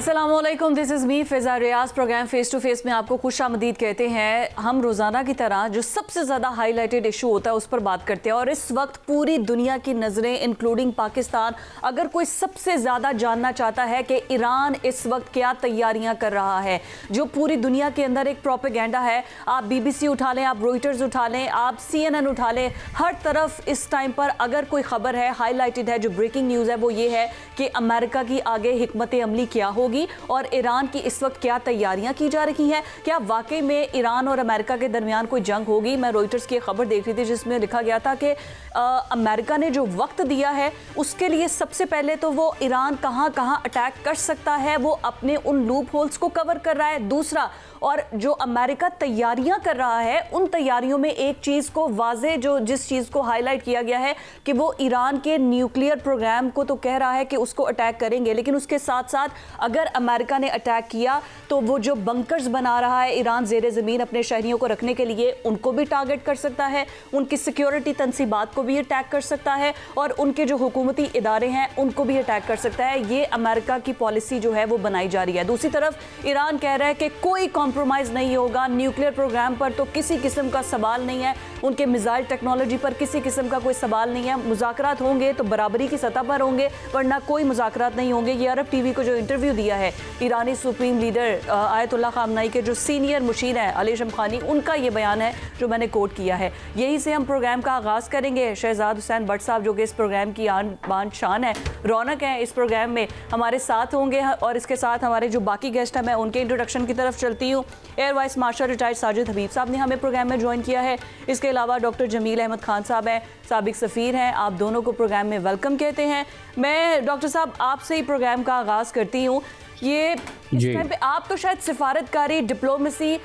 अस्सलामुअलैकुम, this is me Fiza Riyaz. Programme face to face में आपको खुशामदीद कहते हैं। हम रोज़ाना की तरह जो सबसे ज़्यादा हाईलाइटेड इशू होता है उस पर बात करते हैं और इस वक्त पूरी दुनिया की नज़रें इंक्लूडिंग पाकिस्तान, अगर कोई सबसे ज़्यादा जानना चाहता है कि ईरान इस वक्त क्या तैयारियां कर रहा है, जो पूरी दुनिया के अंदर एक प्रोपेगेंडा है। आप BBC उठा लें, आप रॉयटर्स उठा लें, आप CNN उठा लें, हर तरफ इस टाइम पर अगर कोई ख़बर है, हाईलाइटेड है, जो ब्रेकिंग न्यूज़ है वो ये है कि अमेरिका की आगे हिकमत अमली क्या होगी और ईरान की इस वक्त क्या तैयारियां की जा रही हैं। क्या वाकई में ईरान और अमेरिका के दरमियान कोई जंग होगी? मैं रॉयटर्स की खबर देख रही थी जिसमें लिखा गया था कि अमेरिका ने जो वक्त दिया है उसके लिए सबसे पहले तो वो ईरान कहां कहां अटैक कर सकता है वो अपने उन लूप होल्स को कवर कर रहा है। दूसरा, और जो अमेरिका तैयारियां कर रहा है उन तैयारियों में एक चीज़ को वाजे, जो जिस चीज़ को हाईलाइट किया गया है कि वो ईरान के न्यूक्लियर प्रोग्राम को तो कह रहा है कि उसको अटैक करेंगे, लेकिन उसके साथ साथ अगर अमेरिका ने अटैक किया तो वो जो बंकर्स बना रहा है ईरान ज़ेरे ज़मीन अपने शहरियों को रखने के लिए, उनको भी टारगेट कर सकता है, उनकी सिक्योरिटी तनसीबात को भी अटैक कर सकता है और उनके जो हुकूमती इदारे हैं उनको भी अटैक कर सकता है। ये अमेरिका की पॉलिसी जो है वो बनाई जा रही है। दूसरी तरफ ईरान कह रहा है कि कोई कॉम्प्रोमाइज़ नहीं होगा, न्यूक्लियर प्रोग्राम पर तो किसी किस्म का सवाल नहीं है, उनके मिसाइल टेक्नोलॉजी पर किसी किस्म का कोई सवाल नहीं है। मुज़ाकरात होंगे तो बराबरी की सतह पर होंगे, वरना कोई मुज़ाकरात नहीं होंगे। ये अरब TV को जो इंटरव्यू दिया है ईरानी सुप्रीम लीडर आयतुल्लाह खामनाई के जो सीनियर मुशीर हैं अली शमखानी, उनका ये बयान है जो मैंने कोट किया है। यही से हम प्रोग्राम का आगाज़ करेंगे। शहजाद हुसैन भट्ट साहब जो कि इस प्रोग्राम की आन बान शान है, रौनक है इस प्रोग्राम में, हमारे साथ होंगे और इसके साथ हमारे जो बाकी गेस्ट हैं मैं उनके इंट्रोडक्शन की तरफ चलती हूँ। Air vice marshal retired Sajid Habib साहब ने हमें प्रोग्राम में ज्वाइन किया है। इसके अलावा डॉक्टर जमील अहमद खान साहब हैं, साबिक सफ़ीर हैं। आप दोनों को प्रोग्राम में वेलकम कहते हैं। मैं डॉक्टर साहब आपसे ही प्रोग्राम का आगाज़ करती हूँ। ये इस टाइम पे आप तो शायद सिफारतकारी, डिप्लोमेसी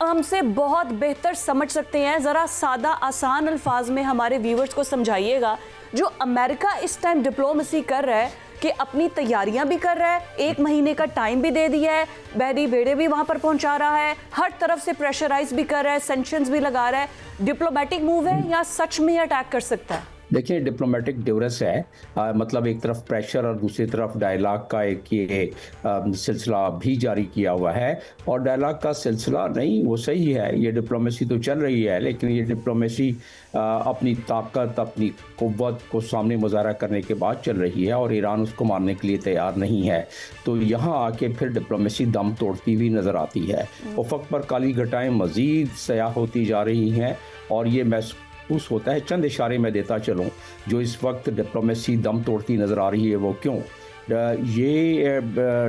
हमसे बहुत बेहतर समझ सकते हैं। ज़रा सादा आसान अल्फाज में हमारे व्यूवर्स को समझाइएगा, जो अमेरिका इस टाइम डिप्लोमेसी कर रहा है कि अपनी तैयारियां भी कर रहा है, 1 महीने का टाइम भी दे दिया है, बहरी बेड़े भी वहां पर पहुंचा रहा है, हर तरफ से प्रेशराइज भी कर रहा है, सैंक्शंस भी लगा रहा है। डिप्लोमेटिक मूव है या सच में अटैक कर सकता है? देखिए, डिप्लोमेटिक ड्यूरेस है। मतलब एक तरफ प्रेशर और दूसरी तरफ डायलॉग का एक ये सिलसिला भी जारी किया हुआ है। और डायलॉग का सिलसिला नहीं, वो सही है, ये डिप्लोमेसी तो चल रही है, लेकिन ये डिप्लोमेसी अपनी ताकत, अपनी कुव्वत को सामने मुजाहरा करने के बाद चल रही है और ईरान उसको मानने के लिए तैयार नहीं है। तो यहाँ आके फिर डिप्लोमेसी दम तोड़ती हुई नज़र आती है। उफ़क़ पर काली घटाएं मज़ीद सयाह होती जा रही हैं और ये महसूस होता है। चंद इशारे में देता चलूँ जो इस वक्त डिप्लोमेसी दम तोड़ती नज़र आ रही है वो क्यों। ये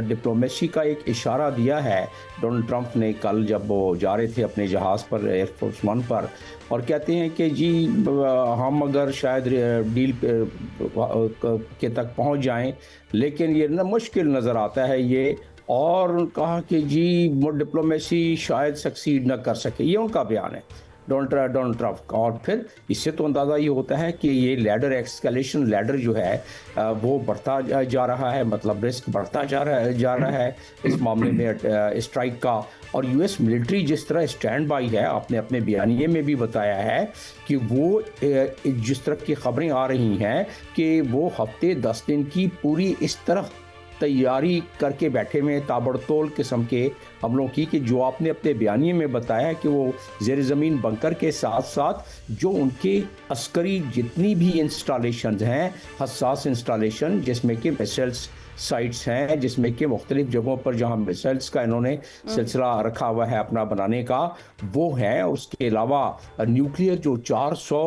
डिप्लोमेसी का एक इशारा दिया है डोनाल्ड ट्रंप ने कल, जब वो जा रहे थे अपने जहाज़ पर, एयरफोर्स 1 पर, और कहते हैं कि जी हम अगर शायद डील के तक पहुंच जाएं, लेकिन ये मुश्किल नज़र आता है ये। और कहा कि जी डिप्लोमेसी शायद सक्सीड न कर सके, ये उनका बयान है डोनाल्ड ट्रंप का। और फिर इससे तो अंदाज़ा ये होता है कि ये लैडर, एक्सकलेशन लैडर जो है वो बढ़ता जा रहा है, मतलब रिस्क बढ़ता जा रहा है इस मामले में स्ट्राइक का। और US मिलिट्री जिस तरह स्टैंड बाई है, आपने अपने बयानिए में भी बताया है कि वो जिस तरह की खबरें आ रही हैं कि वो हफ्ते 10 दिन की पूरी इस तरह तैयारी करके बैठे हुए ताबड़तोड़ किस्म के हमलों की, कि जो आपने अपने बयानिए में बताया कि वो ज़ेर ज़मीन बंकर के साथ साथ जो उनके अस्करी जितनी भी इंस्टॉलेशन हैं, हसास इंस्टॉलेशन, जिसमें कि मिसाइल्स साइट्स हैं, जिसमें कि मुख्तलिफ जगहों पर जहाँ मिसाइल्स का इन्होंने सिलसिला रखा हुआ है अपना बनाने का, वो है। उसके अलावा न्यूक्लियर जो 400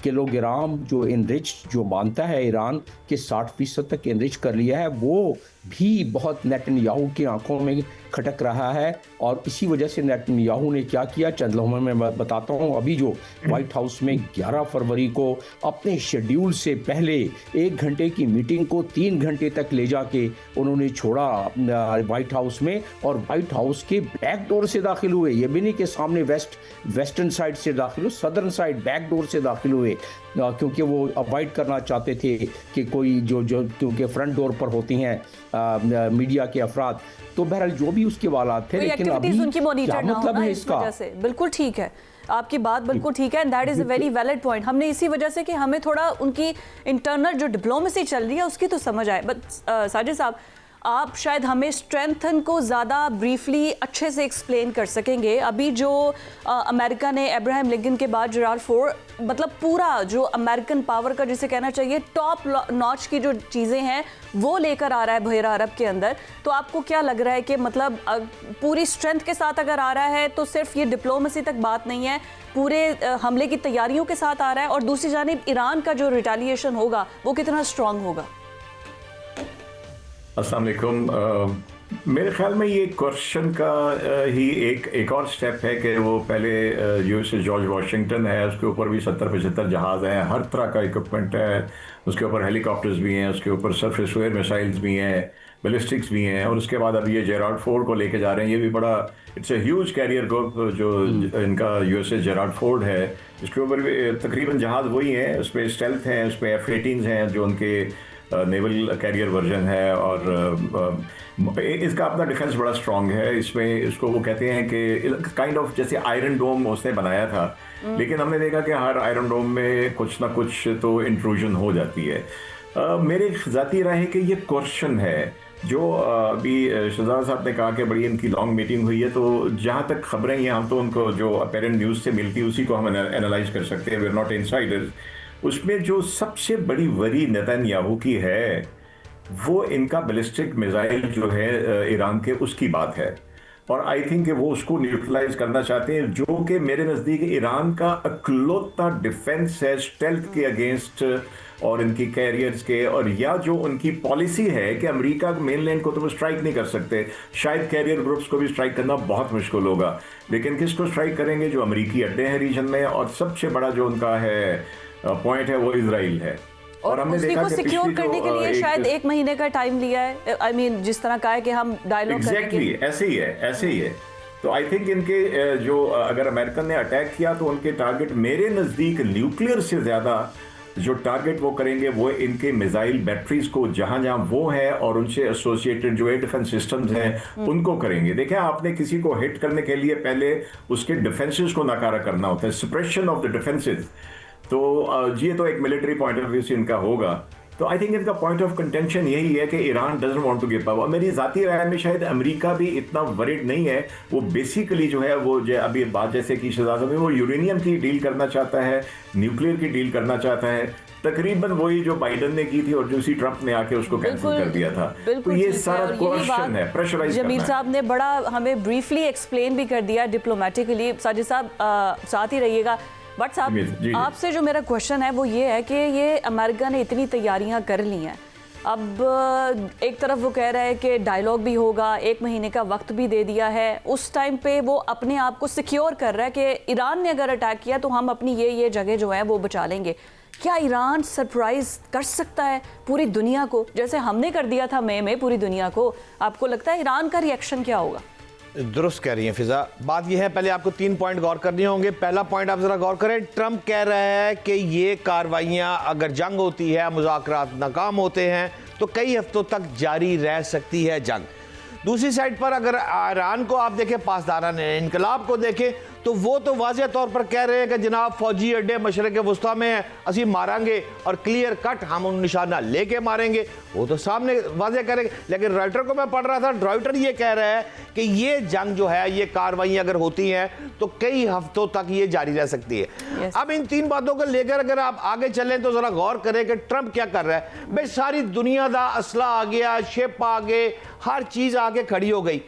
किलोग्राम जो इनरिच जो मानता है ईरान के 60% तक इनरिच कर लिया है, वो भी बहुत नेतन्याहू की आंखों में खटक रहा है। और इसी वजह से नेतन्याहू ने क्या किया, चंद लम्हों में मैं बताता हूँ। अभी जो व्हाइट हाउस में 11 फरवरी को अपने शेड्यूल से पहले 1 घंटे की मीटिंग को 3 घंटे तक ले जाके उन्होंने छोड़ा व्हाइट हाउस में, और व्हाइट हाउस के बैक डोर से दाखिल हुए। ये भी नहीं कि सामने वेस्टर्न साइड से दाखिल हुए, सदर्न साइड बैक डोर से दाखिल हुए, क्योंकि वो अवॉइड करना चाहते थे कि कोई जो क्योंकि फ्रंट डोर पर होती हैं मीडिया के अफराद। तो बहरहाल जो भी उसके वालात थे, लेकिन अभी क्या मतलब है इसका? बिल्कुल ठीक है, आपकी बात बिल्कुल ठीक है, and that is a very valid point. हमने इसी वजह से कि हमें थोड़ा उनकी इंटरनल जो डिप्लोमेसी चल रही है उसकी तो समझ आए। बट साजिद साहब, आप शायद हमें स्ट्रेंथन को ज़्यादा ब्रीफली अच्छे से एक्सप्लेन कर सकेंगे। अभी जो अमेरिका ने अब्राहम लिंकन के बाद जेराल्ड फोर्ड, मतलब पूरा जो अमेरिकन पावर का जिसे कहना चाहिए टॉप नॉच की जो चीज़ें हैं वो लेकर आ रहा है बहेरा अरब के अंदर, तो आपको क्या लग रहा है कि मतलब पूरी स्ट्रेंथ के साथ अगर आ रहा है तो सिर्फ ये डिप्लोमेसी तक बात नहीं है, पूरे हमले की तैयारियों के साथ आ रहा है, और दूसरी जानिब ईरान का जो रिटेलिएशन होगा वो कितना स्ट्रांग होगा? अस्सलाम वालेकुम। मेरे ख्याल में ये क्वेश्चन का ही एक और स्टेप है कि वो पहले यूएस जॉर्ज वाशिंगटन है, उसके ऊपर भी 70-75 जहाज़ हैं, हर तरह का इक्विपमेंट है, उसके ऊपर हेलीकॉप्टर्स भी हैं, उसके ऊपर सरफेस वेयर मिसाइल्स भी हैं, बैलिस्टिक्स भी हैं, और उसके बाद अब ये जेराल्ड फोर्ड को लेके जा रहे हैं। ये भी बड़ा it's a huge carrier group जो इनका यूएसएस जेराल्ड फोर्ड है, इसके ऊपर भी तकरीबन जहाज़ वही हैं, उस पर स्टेल्थ हैं, उस पर F-18s हैं जो उनके नेवल कैरियर वर्जन है, और इसका अपना डिफेंस बड़ा स्ट्रांग है। इसमें इसको वो कहते हैं कि काइंड ऑफ जैसे आयरन डोम उसने बनाया था, लेकिन हमने देखा कि हर आयरन डोम में कुछ ना कुछ तो इंट्रूजन हो जाती है। मेरी ज़ाती राय है कि ये क्वेश्चन है जो अभी शहजाद साहब ने कहा कि बड़ी इनकी लॉन्ग मीटिंग हुई है, तो जहाँ तक खबरें हैं हम तो उनको जो अपेरेंट न्यूज़ से मिलती है उसी को हम एनालाइज कर सकते हैं, वी आर नॉट इनसाइडर्स। उसमें जो सबसे बड़ी वरी नेतन्याहू की है वो इनका बैलिस्टिक मिसाइल जो है ईरान के, उसकी बात है, और आई थिंक कि वो उसको न्यूट्रलाइज करना चाहते हैं, जो कि मेरे नज़दीक ईरान का अकलौता डिफेंस है स्टेल्थ के अगेंस्ट और इनकी कैरियर्स के, और या जो उनकी पॉलिसी है कि अमेरिका मेनलैंड को तो वो स्ट्राइक नहीं कर सकते, शायद कैरियर ग्रुप्स को भी स्ट्राइक करना बहुत मुश्किल होगा, लेकिन किसको स्ट्राइक करेंगे? जो अमेरिकी अड्डे हैं रीजन में, और सबसे बड़ा जो उनका है पॉइंट है वो इजराइल है। और हमने देखा कि सिक्योर करने के लिए शायद 1 महीने का टाइम लिया है। आई मीन जिस तरह का है कि हम डायलॉग एग्जैक्टली ऐसे ही है। तो आई थिंक इनके जो अगर अमेरिकन ने अटैक किया तो उनके टारगेट मेरे नज़दीक न्यूक्लियर से ज़्यादा जो टारगेट वो करेंगे वो इनके मिसाइल बैटरीज को जहां जहां वो है और उनसे एसोसिएटेड जो एयर डिफेंस सिस्टम्स हैं उनको करेंगे। देखिए, आपने किसी को हिट करने के लिए पहले उसके डिफेंसेस को नकारा करना होता है, सप्रेशन ऑफ द डिफेंसेस। तो ये तो एक मिलिट्री पॉइंट ऑफ व्यू से इनका होगा। तो आई थिंक इनका पॉइंट ऑफ कंटेंशन यही है कि Iran doesn't want to give up. मेरी ज़ाती राय में शायद अमेरिका भी इतना वरिड नहीं है, वो बेसिकली जो है वो अभी बात जैसे कि शहजाद में वो यूरेनियम की डील करना चाहता है, न्यूक्लियर की डील करना चाहता है, तकरीबन वही जो बाइडन ने की थी और जो ट्रंप ने आके उसको कैंसिल कर दिया था। तो ये सारा क्वेश्चन है, प्रेशराइज करना है। जमील साहब ने बड़ा हमें ब्रीफली एक्सप्लेन भी कर दिया डिप्लोमेटिकली। साजिद साहब साथ ही रहिएगा। बट साहब, आपसे जो मेरा क्वेश्चन है वो ये है कि ये अमेरिका ने इतनी तैयारियां कर ली हैं, अब एक तरफ वो कह रहा है कि डायलॉग भी होगा, 1 महीने का वक्त भी दे दिया है, उस टाइम पे वो अपने आप को सिक्योर कर रहा है कि ईरान ने अगर अटैक किया तो हम अपनी ये जगह जो है वो बचा लेंगे। क्या ईरान सरप्राइज कर सकता है पूरी दुनिया को, जैसे हमने कर दिया था मई में पूरी दुनिया को? आपको लगता है ईरान का रिएक्शन क्या होगा? दुरुस्त कह रही हैं फिजा। बात यह है, पहले आपको 3 पॉइंट गौर करने होंगे। पहला पॉइंट आप जरा गौर करें, ट्रंप कह रहा है कि ये कार्रवाइयां अगर जंग होती है, मुज़ाकरात नाकाम होते हैं तो कई हफ्तों तक जारी रह सकती है जंग। दूसरी साइड पर अगर ईरान को आप देखें, पासदारान इनकलाब को देखें, तो वो तो वाज़ेह तौर पर कह रहे हैं कि जनाब फौजी अड्डे मशरक़ वस्ता में हैं, असी मारेंगे और क्लियर कट हम उन निशाना लेके मारेंगे, वो तो सामने वाज़ेह करेंगे। लेकिन रॉयटर को मैं पढ़ रहा था, रॉयटर ये कह रहा है कि ये जंग जो है, ये कार्रवाई अगर होती हैं तो कई हफ्तों तक ये जारी रह सकती है। अब इन 3 बातों को लेकर अगर आप आगे चलें तो ज़रा गौर करें कि ट्रंप क्या कर रहा है। भाई सारी दुनिया का असला आ गया, शिप आ गए, हर चीज़ आके खड़ी हो गई।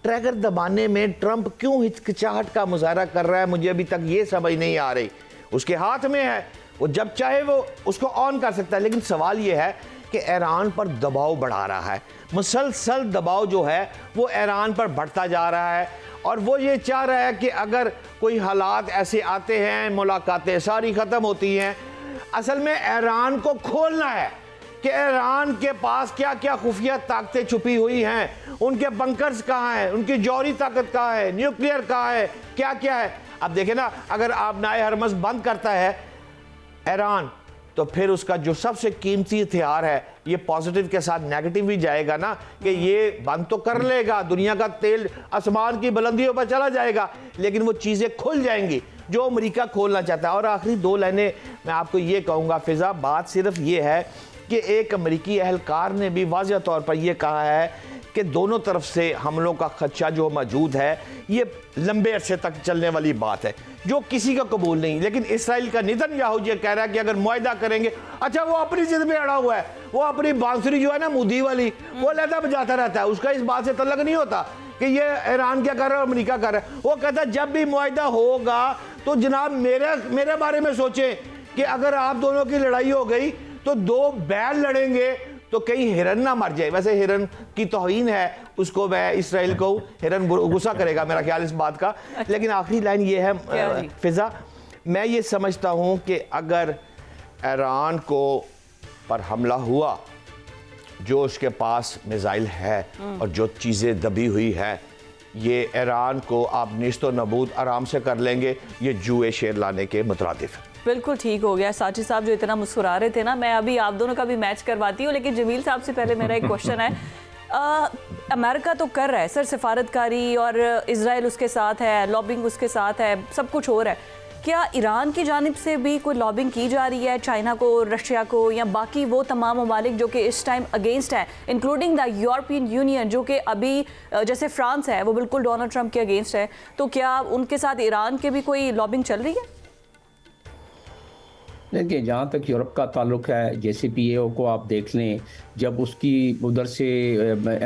ट्रैगर दबाने में ट्रंप क्यों हिचकिचाहट का मुजाहरा कर रहा है, मुझे अभी तक ये समझ नहीं आ रही। उसके हाथ में है, वो जब चाहे वो उसको ऑन कर सकता है, लेकिन सवाल ये है कि ईरान पर दबाव बढ़ा रहा है, मुसलसल दबाव जो है वो ईरान पर बढ़ता जा रहा है, और वो ये चाह रहा है कि अगर कोई हालात ऐसे आते हैं, मुलाकातें सारी ख़त्म होती हैं, असल में ईरान को खोलना है कि ईरान के पास क्या क्या खुफिया ताकतें छुपी हुई हैं, उनके बंकर्स कहाँ हैं, उनकी जौहरी ताकत कहाँ है, न्यूक्लियर कहाँ है, क्या क्या है। अब देखें ना, अगर आबनाए हरमज़ बंद करता है ईरान, तो फिर उसका जो सबसे कीमती हथियार है, ये पॉजिटिव के साथ नेगेटिव भी जाएगा ना, कि ये बंद तो कर लेगा, दुनिया का तेल आसमान की बुलंदियों पर चला जाएगा, लेकिन वो चीज़ें खुल जाएंगी जो अमेरिका खोलना चाहता है। और आखिरी 2 लाइनें मैं आपको ये कहूँगा फिजा, बात सिर्फ ये है कि एक अमेरिकी अहलकार ने भी वाज़ह तौर पर यह कहा है कि दोनों तरफ से हमलों का खदशा जो मौजूद है ये लंबे अरसे तक चलने वाली बात है, जो किसी का कबूल नहीं। लेकिन इसराइल का नेतन्याहू ये कह रहा है कि अगर मुआहदा करेंगे, अच्छा वो अपनी जिद में अड़ा हुआ है, वो अपनी बांसुरी जो है ना मुदी वाली, वो लहदा बजाता रहता है, उसका इस बात से तल्लक नहीं होता कि ये ईरान क्या कर रहा है और अमेरिका कर रहा है। वो कहता है जब भी मुआहदा होगा तो जनाब मेरे बारे में सोचें कि अगर आप दोनों की लड़ाई हो गई तो दो बैल लड़ेंगे तो कहीं हिरन ना मर जाए। वैसे हिरन की तौहीन है, उसको मैं इसराइल को, हिरन गुस्सा करेगा मेरा ख्याल इस बात का। लेकिन आखिरी लाइन ये है फिजा, मैं ये समझता हूँ कि अगर ईरान को पर हमला हुआ, जो उसके पास मिसाइल है और जो चीज़ें दबी हुई है, ये ईरान को आप निस्तो नबूद आराम से कर लेंगे, ये जुए शेर लाने के मुतरादिफ है। बिल्कुल ठीक हो गया। साची साहब जो इतना मुस्कुरा रहे थे ना, मैं अभी आप दोनों का भी मैच करवाती हूँ, लेकिन जमील साहब से पहले मेरा एक क्वेश्चन है। अमेरिका तो कर रहा है सर सिफारतकारी, और इजराइल उसके साथ है, लॉबिंग उसके साथ है, सब कुछ हो रहा है। क्या ईरान की जानिब से भी कोई लॉबिंग की जा रही है चाइना को, रशिया को, या बाकी वो तमाम ममालिक जो कि इस टाइम अगेंस्ट है, इंक्लूडिंग द यूरोपियन यूनियन जो कि अभी जैसे फ्रांस है वो बिल्कुल डोनाल्ड ट्रंप के अगेंस्ट है, तो क्या उनके साथ ईरान के भी कोई लॉबिंग चल रही है? देखिए, जहाँ तक यूरोप का ताल्लुक है, JCPOA को आप देख लें, जब उसकी उधर से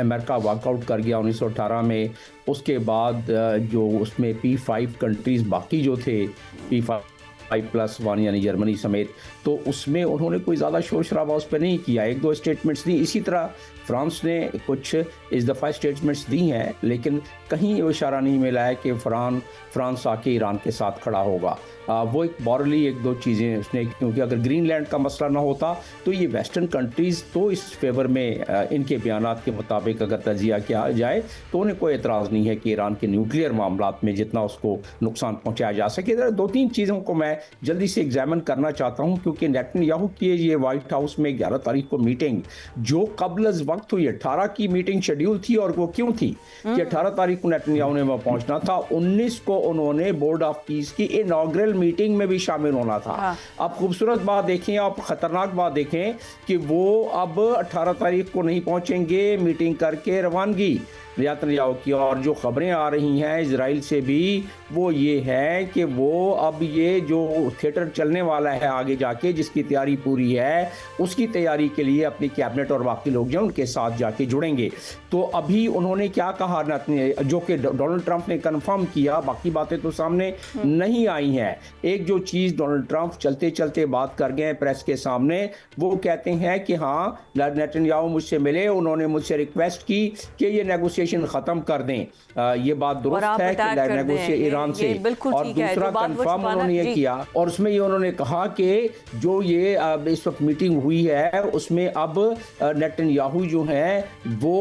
अमेरिका वॉकआउट कर गया 1918 में, उसके बाद जो उसमें P5 कंट्रीज़ बाकी जो थे, P5+1 यानी जर्मनी समेत, तो उसमें उन्होंने कोई ज़्यादा शोर शराबा उस पर नहीं किया, एक दो स्टेटमेंट्स दी। इसी तरह फ्रांस ने कुछ इस दफ़ा स्टेटमेंट्स दी हैं, लेकिन कहीं वो इशारा नहीं मिला है कि फ्रांस आके ईरान के साथ खड़ा होगा। वो एक मॉरली एक दो चीज़ें उसने, क्योंकि अगर ग्रीनलैंड का मसला ना होता तो ये वेस्टर्न कंट्रीज़ तो इस फेवर में इनके बयानात के मुताबिक अगर तजिया किया जाए तो उन्हें कोई एतराज़ नहीं है कि ईरान के न्यूक्लियर मामलात में जितना उसको नुकसान पहुँचाया जा सके। इधर दो तीन चीज़ों को मैं जल्दी से एग्जामिन करना चाहता हूँ, क्योंकि नेतन्याहू की ये वाइट हाउस में 11 तारीख को मीटिंग जो कबल वक्त हुई, 18 की मीटिंग शेड्यूल थी, और वो क्यों थी कि 18 तारीख को नेतन्याहू ने वहाँ पहुँचना था, 19 को उन्होंने बोर्ड ऑफ पीस की इनॉग्रल मीटिंग में भी शामिल होना था। अब खूबसूरत बात देखें, आप खतरनाक बात देखें कि वो अब 18 तारीख को नहीं पहुंचेंगे, मीटिंग करके रवानगी नेतन्याहू की। और जो खबरें आ रही हैं इजराइल से भी, वो ये है कि वो अब ये जो थिएटर चलने वाला है आगे जाके, जिसकी तैयारी पूरी है, उसकी तैयारी के लिए अपनी कैबिनेट और बाकी लोग जो उनके साथ जाके जुड़ेंगे। तो अभी उन्होंने क्या कहा, जो कि डोनाल्ड ट्रंप ने कंफर्म किया, बाकी बातें तो सामने नहीं आई हैं। एक जो चीज़ डोनाल्ड ट्रंप चलते चलते बात कर गए प्रेस के सामने, वो कहते हैं कि हाँ नेतन्याहू मुझसे मिले, उन्होंने मुझसे रिक्वेस्ट की कि ये नेगोशिएशन ख़त्म कर दें। ये बात दुरुस्त है कि नेगोशिएशन ईरान से, और दूसरा कंफर्म उन्होंने ये किया, और उसमें ये उन्होंने कहा कि जो ये इस वक्त मीटिंग हुई है उसमें अब नेतन्याहू जो हैं वो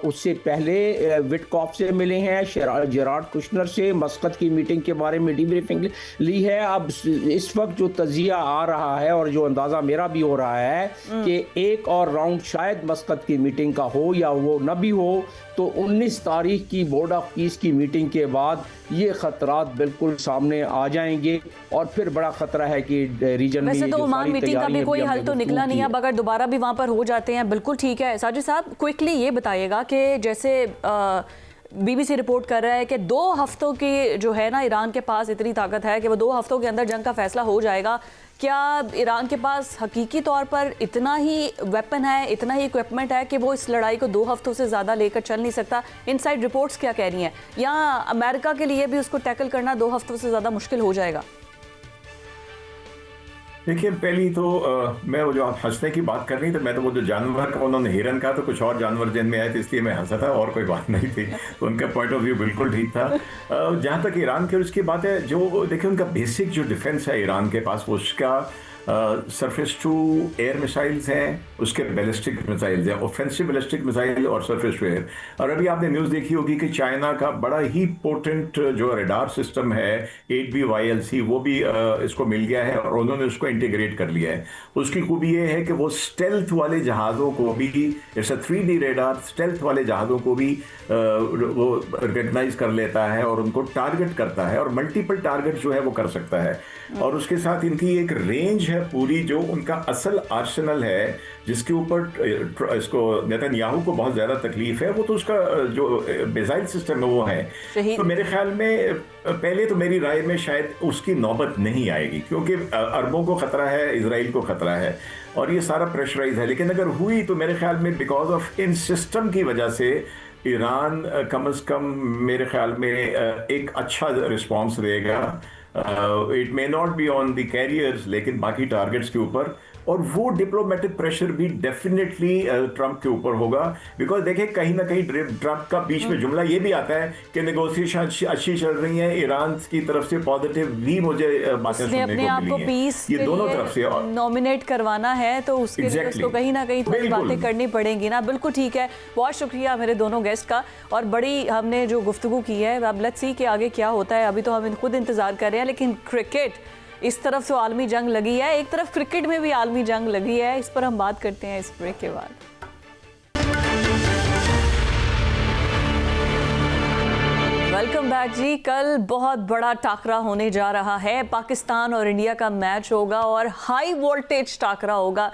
उससे पहले विटकॉफ से मिले हैं, जेरार्ड कुशनर से मस्कत की मीटिंग के बारे में डीब्रीफिंग ली है। अब इस वक्त जो तजिया आ रहा है और जो अंदाज़ा मेरा भी हो रहा है कि एक और राउंड शायद मस्कत की मीटिंग का हो या वो न भी हो, तो 19 तारीख की बोर्ड ऑफ पीस की मीटिंग के बाद ये खतरात बिल्कुल सामने आ जाएंगे, और फिर बड़ा खतरा है कि रीजन में। वैसे तो ओमान मीटिंग का भी कोई हल तो निकला नहीं है, अब अगर दोबारा भी वहाँ पर हो जाते हैं, बिल्कुल ठीक है। साजिद साहब क्विकली ये बताइएगा कि जैसे BBC रिपोर्ट कर रहा है कि 2 हफ्तों की जो है ना, ईरान के पास इतनी ताकत है कि वो 2 हफ्तों के अंदर जंग का फैसला हो जाएगा। क्या ईरान के पास हकीकी तौर पर इतना ही वेपन है, इतना ही इक्विपमेंट है कि वो इस लड़ाई को 2 हफ्तों से ज़्यादा लेकर चल नहीं सकता? इनसाइड रिपोर्ट्स क्या कह रही हैं? या अमेरिका के लिए भी उसको टैकल करना 2 हफ्तों से ज़्यादा मुश्किल हो जाएगा? देखिए, पहली तो मैं वो जो आप हंसने की बात कर रही, तो मैं तो वो जो जानवर का उन्होंने हिरन का, तो कुछ और जानवर जिन में आए थे इसलिए मैं हंसा था, और कोई बात नहीं थी। तो उनका पॉइंट ऑफ व्यू बिल्कुल ठीक था। जहाँ तक ईरान की और उसकी बात है, जो देखिए उनका बेसिक जो डिफेंस है ईरान के पास, वो उसका सरफेस टू एयर मिसाइल्स हैं, उसके बैलिस्टिक मिसाइल्स हैं, ऑफेंसिव बैलिस्टिक मिसाइल और सरफेस टू एयर। और अभी आपने न्यूज़ देखी होगी कि चाइना का बड़ा ही पोटेंट जो रडार सिस्टम है 8BYLC, वो भी इसको मिल गया है और उन्होंने उसको इंटीग्रेट कर लिया है। उसकी खूबी ये है कि वो स्टेल्थ वाले जहाज़ों को भी, इट्स 3D रडार, स्टेल्थ वाले जहाज़ों को भी वो रिकग्नाइज कर लेता है और उनको टारगेट करता है, और मल्टीपल टारगेट जो है वो कर सकता है। और उसके साथ इनकी एक रेंज है पूरी, जो उनका असल आर्सेनल है, जिसके ऊपर इसको नेतन्याहू को बहुत ज्यादा तकलीफ है, वो तो उसका जो मिसाइल सिस्टम है वो है। तो मेरे ख्याल में पहले तो मेरी राय में शायद उसकी नौबत नहीं आएगी, क्योंकि अरबों को खतरा है, इजराइल को खतरा है और ये सारा प्रेशराइज है। लेकिन अगर हुई तो मेरे ख्याल में बिकॉज ऑफ इन सिस्टम की वजह से ईरान कम से कम मेरे ख्याल में एक अच्छा रिस्पॉन्स देगा। It may not be on the carriers, लेकिन बाकी टारगेट्स के ऊपर, और वो डिप्लोमेटिक प्रेशर भी डेफिनेटली ट्रंप के ऊपर होगा। बिकॉज देखिए कहीं ना कहीं ट्रंप का बीच में जुमला ये भी आता है कि नेगोशिएशन अच्छी चल रही है, ईरान की तरफ से पॉजिटिव भी मुझे बातें सुनने अपने को आप को मिली पीस हैं। ये दोनों तरफ से नॉमिनेट करवाना है तो उसके लिए उसको कहीं ना कहीं थोड़ी बातें करनी पड़ेंगी ना। बिल्कुल ठीक है, बहुत शुक्रिया मेरे दोनों गेस्ट का, और बड़ी हमने जो गुफ्तगू की है। अब लेट्स सी कि आगे क्या होता है, अभी तो हम खुद इंतजार कर रहे हैं। लेकिन क्रिकेट, इस तरफ तो आलमी जंग लगी है, एक तरफ क्रिकेट में भी आलमी जंग लगी है। इस पर हम बात करते हैं इस ब्रेक के बाद। वेलकम बैक जी। कल बहुत बड़ा टाकरा होने जा रहा है, पाकिस्तान और इंडिया का मैच होगा और हाई वोल्टेज टाकरा होगा।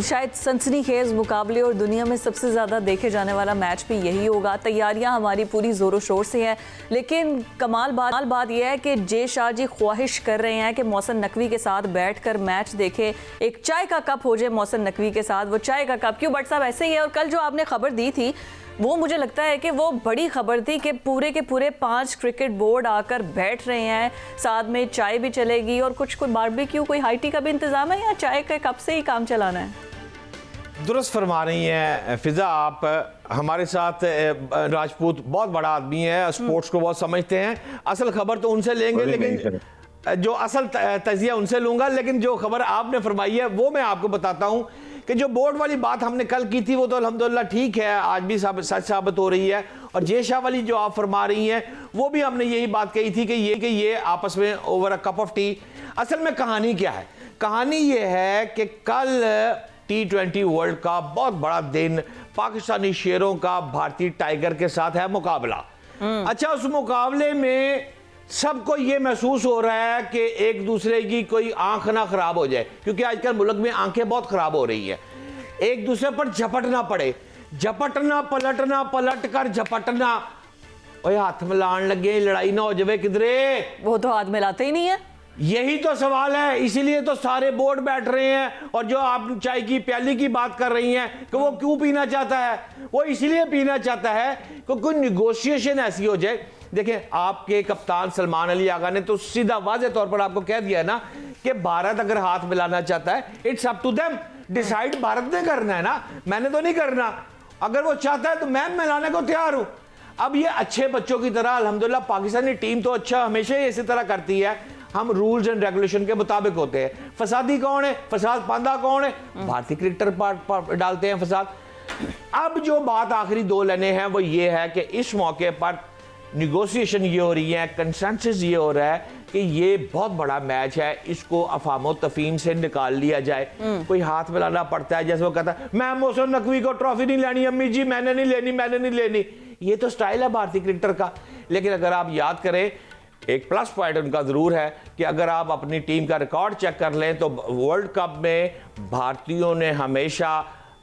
शायद सनसनीखेज मुकाबले और दुनिया में सबसे ज़्यादा देखे जाने वाला मैच भी यही होगा। तैयारियां हमारी पूरी ज़ोरों शोर से हैं, लेकिन कमाल बात यह है कि जे शाह जी ख्वाहिश कर रहे हैं कि मोहसिन नकवी के साथ बैठकर मैच देखे, एक चाय का कप हो जाए मोहसिन नकवी के साथ। वो चाय का कप क्यों, बट साहब ऐसे ही है। और कल जो आपने खबर दी थी वो मुझे लगता है कि वो बड़ी खबर थी कि पूरे के पूरे 5 क्रिकेट बोर्ड आकर बैठ रहे हैं, साथ में चाय भी चलेगी और कुछ कोई बारबेक्यू, कोई हाई टी का भी इंतजाम है, या चाय के कप से ही काम चलाना है? दुरुस्त फरमा रही हैं फिजा आप। हमारे साथ राजपूत बहुत बड़ा आदमी है, स्पोर्ट्स को बहुत समझते हैं। असल खबर तो उनसे लेंगे, लेकिन जो असल तजिया उनसे लूंगा। लेकिन जो खबर आपने फरमाई है वो मैं आपको बताता हूं कि जो बोर्ड वाली बात हमने कल की थी वो तो अल्हम्दुलिल्लाह ठीक है, आज भी सच साबित हो रही है। और जे शाह वाली जो आप फरमा रही हैं वो भी हमने यही बात कही थी कि ये आपस में over a cup of T. असल में कहानी क्या है? कहानी ये है कि कल T20 वर्ल्ड का बहुत बड़ा दिन, पाकिस्तानी शेरों का भारतीय टाइगर के साथ है मुकाबला। अच्छा, उस मुकाबले में सबको यह महसूस हो रहा है कि एक दूसरे की कोई आंख ना खराब हो जाए, क्योंकि आजकल मुल्क में आंखें बहुत खराब हो रही है। एक दूसरे पर झपटना पड़े, झपटना, पलटना, पलट कर झपटना। ओए हाथ मिलान लगे, लड़ाई ना हो जाए किधरे। वो तो हाथ मिलाते ही नहीं है। यही तो सवाल है, इसीलिए तो सारे बोर्ड बैठ रहे हैं। और जो आप चाय की प्याली की बात कर रही हैं कि वो क्यों पीना चाहता है, वो इसलिए पीना चाहता है कि कोई निगोशिएशन ऐसी हो जाए। देखें, आपके कप्तान सलमान अली आगा ने तो सीधा वाज़े तौर पर आपको कह दिया है ना कि भारत अगर हाथ मिलाना चाहता है, it's up to them. Decide Bharat ने करना है ना, मैंने तो नहीं करना। अगर वो चाहता है तो मैं मिलाने को तैयार हूं। अब ये अच्छे बच्चों की तरह, अल्हम्दुलिल्लाह पाकिस्तानी टीम तो अच्छा हमेशा ही इसी तरह करती है। हम रूल्स एंड रेगुलेशन के मुताबिक होते हैं। फसादी कौन है, फसाद पांदा कौन है? भारतीय क्रिकेटर डालते हैं फसाद। अब जो बात आखिरी 2 लाइनें हैं वो ये है कि इस मौके पर निगोशिएशन ये हो रही है, कंसेंसस ये हो रहा है कि ये बहुत बड़ा मैच है, इसको अफामो तफीम से निकाल लिया जाए। कोई हाथ मिलाना पड़ता है, जैसे वो कहता है मैं मोहसिन नकवी को ट्रॉफी नहीं लेनी, अम्मी जी मैंने नहीं लेनी। ये तो स्टाइल है भारतीय क्रिकेटर का। लेकिन अगर आप याद करें, एक प्लस पॉइंट उनका जरूर है कि अगर आप अपनी टीम का रिकॉर्ड चेक कर लें तो वर्ल्ड कप में भारतीयों ने हमेशा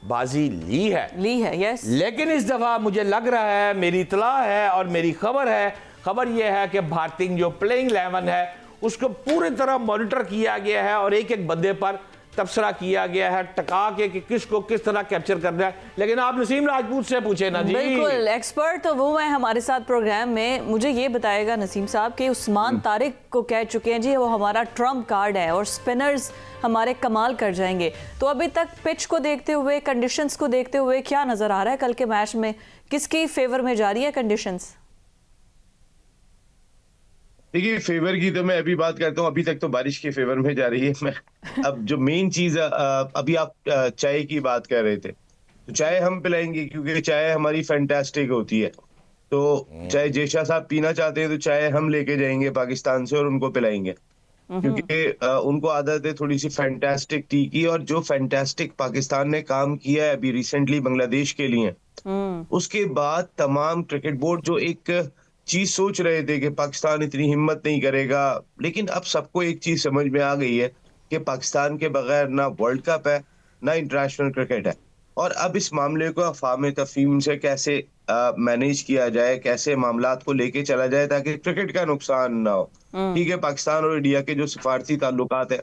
बाजी ली है, यस। लेकिन इस दफा मुझे लग रहा है, मेरी इतला है और मेरी खबर यह है कि भारतीय जो प्लेइंग 11 है उसको पूरी तरह मॉनिटर किया गया है और एक एक बंदे पर तबसरा किया गया है टका के कि किसको किस तरह कैप्चर करना है। लेकिन आप नसीम राजपूत से पूछे ना जी। बिल्कुल, एक्सपर्ट तो वो है हमारे साथ प्रोग्राम में। मुझे ये बताएगा नसीम साहब कि उस्मान तारिक को कह चुके हैं जी वो हमारा ट्रम्प कार्ड है और स्पिनर्स हमारे कमाल कर जाएंगे। तो अभी तक पिच को देखते हुए, कंडीशंस को देखते हुए क्या नजर आ रहा है कल के मैच में, किसकी फेवर में जा रही है कंडीशंस? देखिए, फेवर की तो मैं अभी बात करता हूँ, अभी तक तो बारिश के फेवर में जा रही है। मैं अब जो मेन चीज, अभी आप चाय की बात कर रहे थे, तो चाय हम पिलाएंगे क्योंकि चाय हमारी फैंटास्टिक होती है। तो चाहे जेशा साहब पीना चाहते हैं तो चाय हम लेके जाएंगे पाकिस्तान से और उनको पिलाएंगे, क्योंकि उनको आदत है थोड़ी सी फैंटास्टिक टी की। और जो फैंटास्टिक पाकिस्तान ने काम किया है अभी रिसेंटली बांग्लादेश के लिए, उसके बाद तमाम क्रिकेट बोर्ड जो एक चीज सोच रहे थे कि पाकिस्तान इतनी हिम्मत नहीं करेगा, लेकिन अब सबको एक चीज समझ में आ गई है कि पाकिस्तान के बगैर ना वर्ल्ड कप है ना इंटरनेशनल क्रिकेट है। और अब इस मामले को अफ़वाह तफ़हीम से कैसे मैनेज किया जाए, कैसे मामलात को लेके चला जाए ताकि क्रिकेट का नुकसान ना हो। ठीक है, पाकिस्तान और इंडिया के जो सिफारती ताल्लुकात है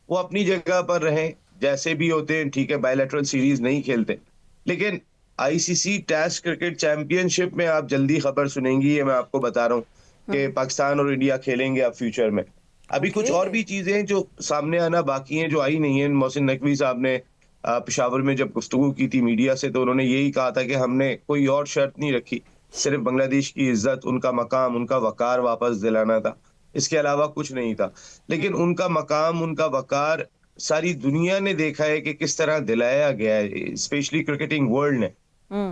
वो अपनी जगह पर रहें, जैसे भी होते हैं, ठीक है, बायलैटरल सीरीज नहीं खेलते, लेकिन आईसीसी टेस्ट क्रिकेट चैंपियनशिप में आप जल्दी खबर सुनेंगी, ये मैं आपको बता रहा हूँ कि पाकिस्तान और इंडिया खेलेंगे अब फ्यूचर में। अभी कुछ और भी चीजें हैं जो सामने आना बाकी हैं, जो आई नहीं है। मोहसिन नकवी साहब ने पेशावर में जब गुफ्तगू की थी मीडिया से, तो उन्होंने यही कहा था कि हमने कोई और शर्त नहीं रखी, सिर्फ बांग्लादेश की इज्जत, उनका मकाम, उनका वकार वापस दिलाना था, इसके अलावा कुछ नहीं था। लेकिन उनका मकाम, उनका वकार सारी दुनिया ने देखा है कि किस तरह दिलाया गया है, स्पेशली क्रिकेटिंग वर्ल्ड ने।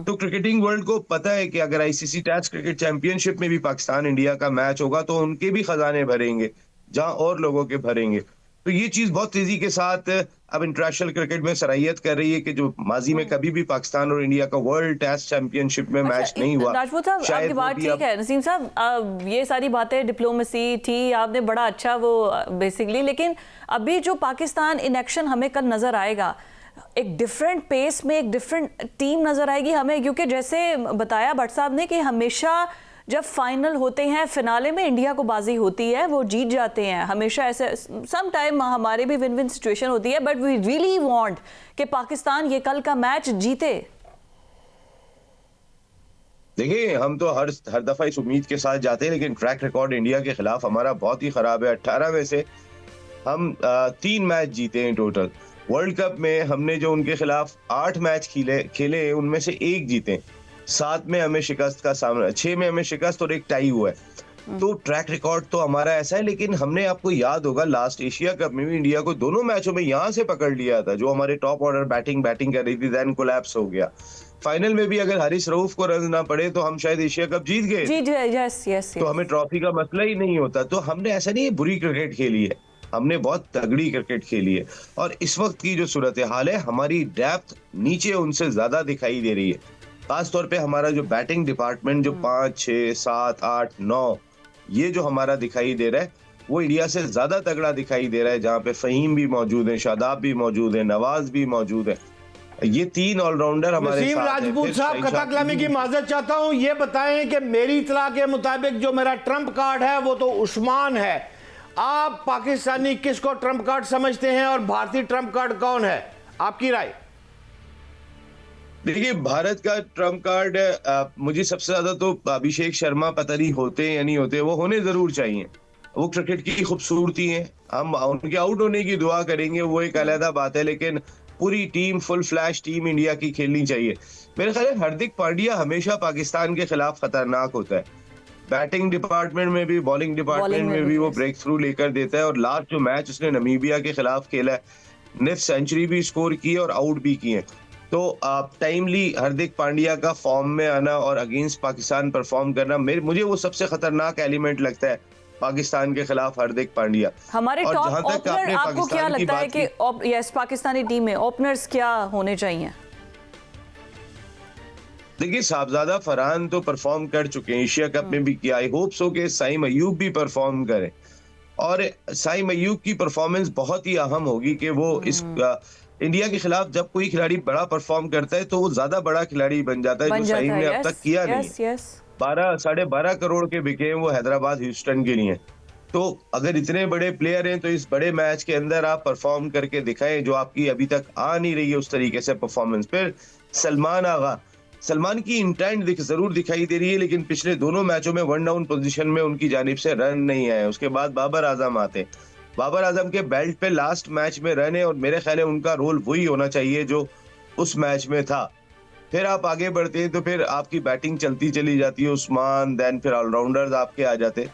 तो क्रिकेटिंग वर्ल्ड को पता है कि अगर आईसीसी टेस्ट क्रिकेट चैंपियनशिप में भी पाकिस्तान इंडिया का मैच होगा तो उनके भी खजाने भरेंगे जहां और लोगों के भरेंगे। तो ये चीज बहुत तेजी के साथ अब इंटरनेशनल क्रिकेट में सराहियत कर रही है कि जो माजी में कभी भी पाकिस्तान और इंडिया का वर्ल्ड टेस्ट चैंपियनशिप में मैच नहीं हुआ। राजपूत साहब, आपकी बात ठीक है। नसीम साहब, ये सारी बातें डिप्लोमेसी थी, आपने बड़ा अच्छा वो बेसिकली, लेकिन अभी जो पाकिस्तान इन एक्शन हमें कल नजर आएगा, एक डिफरेंट पेस में एक डिफरेंट टीम नजर आएगी हमें, क्योंकि जैसे बताया भट्ट साहब ने कि हमेशा जब फाइनल होते हैं, फिनाले में इंडिया को बाजी होती है, वो जीत जाते हैं हमेशा। ऐसे सम टाइम हमारे भी विन विन सिचुएशन होती है, बट वी रियली वांट कि पाकिस्तान ये कल का मैच जीते। देखिए, हम तो हर दफा इस उम्मीद के साथ जाते हैं, लेकिन ट्रैक रिकॉर्ड इंडिया के खिलाफ हमारा बहुत ही खराब है। 18 में से हम 3 मैच जीते हैं टोटल। वर्ल्ड कप में हमने जो उनके खिलाफ 8 मैच खेले उनमें से 1 जीते, 7 में हमें शिकस्त का सामना, 6 में हमें शिकस्त और 1 टाई हुआ है। तो ट्रैक रिकॉर्ड तो हमारा ऐसा है। लेकिन हमने, आपको याद होगा, लास्ट एशिया कप में भी इंडिया को दोनों मैचों में यहां से पकड़ लिया था, जो हमारे टॉप ऑर्डर बैटिंग कर रही थी, देन कोलैप्स हो गया। फाइनल में भी अगर हारिस रऊफ को रन ना पड़े तो हम शायद एशिया कप जीत गए। यस। तो हमें ट्रॉफी का मसला ही नहीं होता। तो हमने ऐसा नहीं बुरी क्रिकेट खेली है, हमने बहुत तगड़ी क्रिकेट खेली है। और इस वक्त की जो सूरत हाल है, हमारी डेप्थ नीचे उनसे ज्यादा दिखाई दे रही है। खास तौर पे हमारा जो बैटिंग डिपार्टमेंट, जो 5, 6, 7, 8, 9 ये जो हमारा दिखाई दे रहा है, वो इंडिया से ज्यादा तगड़ा दिखाई दे रहा है, जहां पे फहीम भी मौजूद है, शादाब भी मौजूद है, नवाज भी मौजूद है। ये 3 ऑलराउंडर हमारे नसीम साथ राजपूत साहब, खता कलामी की माजरत चाहता हूं, ये बताएं कि मेरी इत्तला के मुताबिक जो मेरा ट्रम्प कार्ड है वो तो उस्मान है। आप पाकिस्तानी किसको ट्रम्प कार्ड समझते हैं और भारतीय ट्रम्प कार्ड कौन है, आपकी राय? देखिए, भारत का ट्रम्प कार्ड मुझे सबसे ज्यादा तो अभिषेक शर्मा, पता नहीं होते या नहीं होते, वो होने जरूर चाहिए। वो क्रिकेट की खूबसूरती है, हम उनके आउट होने की दुआ करेंगे, वो एक अलग बात है, लेकिन पूरी team, full flash team India की खेलनी चाहिए। मेरे ख्याल है हार्दिक पांड्या हमेशा पाकिस्तान के खिलाफ खतरनाक होता है, बैटिंग डिपार्टमेंट में भी, बॉलिंग डिपार्टमेंट में भी वो ब्रेक थ्रू लेकर देता है। और लास्ट जो मैच उसने नमीबिया के खिलाफ खेला है, निफ सेंचुरी भी स्कोर की है और आउट भी किए। तो टाइमली हार्दिक पांड्या का फॉर्म में आना और अगेंस्ट पाकिस्तान परफॉर्म करना, मुझे वो सबसे खतरनाक एलिमेंट लगता है पाकिस्तान के खिलाफ हार्दिक पांड्या। हमारे टॉप ओपनर, आपको क्या लगता है कि यस पाकिस्तानी टीम में ओपनर्स क्या होने चाहिए? देखिए, साहबजादा फरहान तो परफॉर्म कर चुके हैं, एशिया कप में भी किया। आई होप सो कि साइम अयूब भी परफॉर्म करें, और साइम अयूब की परफॉर्मेंस बहुत ही अहम होगी कि वो इस इंडिया के खिलाफ जब कोई खिलाड़ी बड़ा परफॉर्म करता है तो वो ज्यादा बड़ा खिलाड़ी बन जाता है, जो साइम ने अब तक किया नहीं। 12-12.5 करोड़ के बिके हैं वो हैदराबाद ह्यूस्टन के लिए। तो अगर इतने बड़े प्लेयर हैं तो इस बड़े मैच के अंदर आप परफॉर्म करके दिखाएं, जो आपकी अभी तक आ नहीं रही है उस तरीके से परफॉर्मेंस। फिर सलमान आगा, सलमान की इंटेंट जरूर दिखाई दे रही है, लेकिन पिछले दोनों मैचों में 1 डाउन पोजीशन में उनकी जानिब से रन नहीं आए। उसके बाद बाबर आजम आते, बाबर आजम के बेल्ट पे लास्ट मैच में रन है, और मेरे ख्याल है उनका रोल वही होना चाहिए जो उस मैच में था। फिर आप आगे बढ़ते हैं तो फिर आपकी बैटिंग चलती चली जाती है, उस्मान, देन फिर ऑलराउंडर्स आपके आ जाते।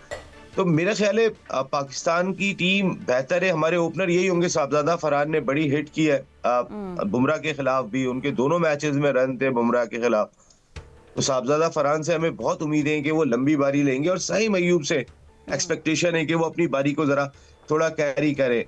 तो मेरा ख्याल है पाकिस्तान की टीम बेहतर है। हमारे ओपनर यही होंगे, साहबजादा फरहान ने बड़ी हिट की है बुमराह के खिलाफ भी, उनके दोनों मैचेस में रन थे बुमराह के खिलाफ। तो साहबजादा फरहान से हमें बहुत उम्मीदें हैं कि वो लंबी बारी लेंगे, और साइम अयूब से एक्सपेक्टेशन है कि वो अपनी बारी को जरा थोड़ा कैरी करे,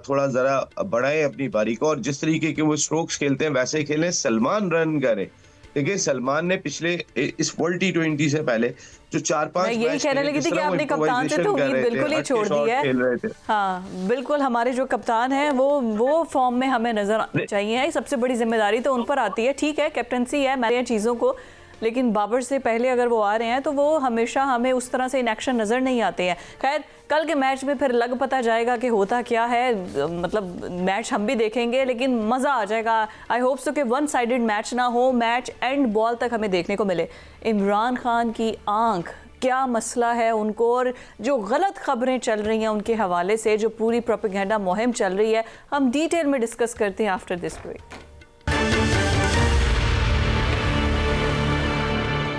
थोड़ा जरा बढ़ाए अपनी बारी को, और जिस तरीके के वो स्ट्रोक्स खेलते हैं वैसे खेलें। सलमान रन करे, देखिए सलमान ने पिछले इस वर्ल्ड T20 से पहले जो 4-5 मैं यही कहने लगी थी कि आपने कप्तान से तो उम्मीद बिल्कुल ही छोड़ दी है। हाँ बिल्कुल, हमारे जो कप्तान हैं वो फॉर्म में हमें नजर आनी चाहिए। सबसे बड़ी जिम्मेदारी तो उन पर आती है। ठीक है, कैप्टनसी है मैंने चीज़ों को, लेकिन बाबर से पहले अगर वो आ रहे हैं तो वो हमेशा हमें उस तरह से इन एक्शन नज़र नहीं आते हैं। खैर कल के मैच में फिर लग पता जाएगा कि होता क्या है, मतलब मैच हम भी देखेंगे लेकिन मज़ा आ जाएगा। आई होप सो कि वन साइडेड मैच ना हो, मैच एंड बॉल तक हमें देखने को मिले। इमरान खान की आंख, क्या मसला है उनको, और जो गलत खबरें चल रही हैं उनके हवाले से, जो पूरी प्रोपेगेंडा मुहिम चल रही है, हम डिटेल में डिस्कस करते हैं आफ्टर दिस ब्रेक।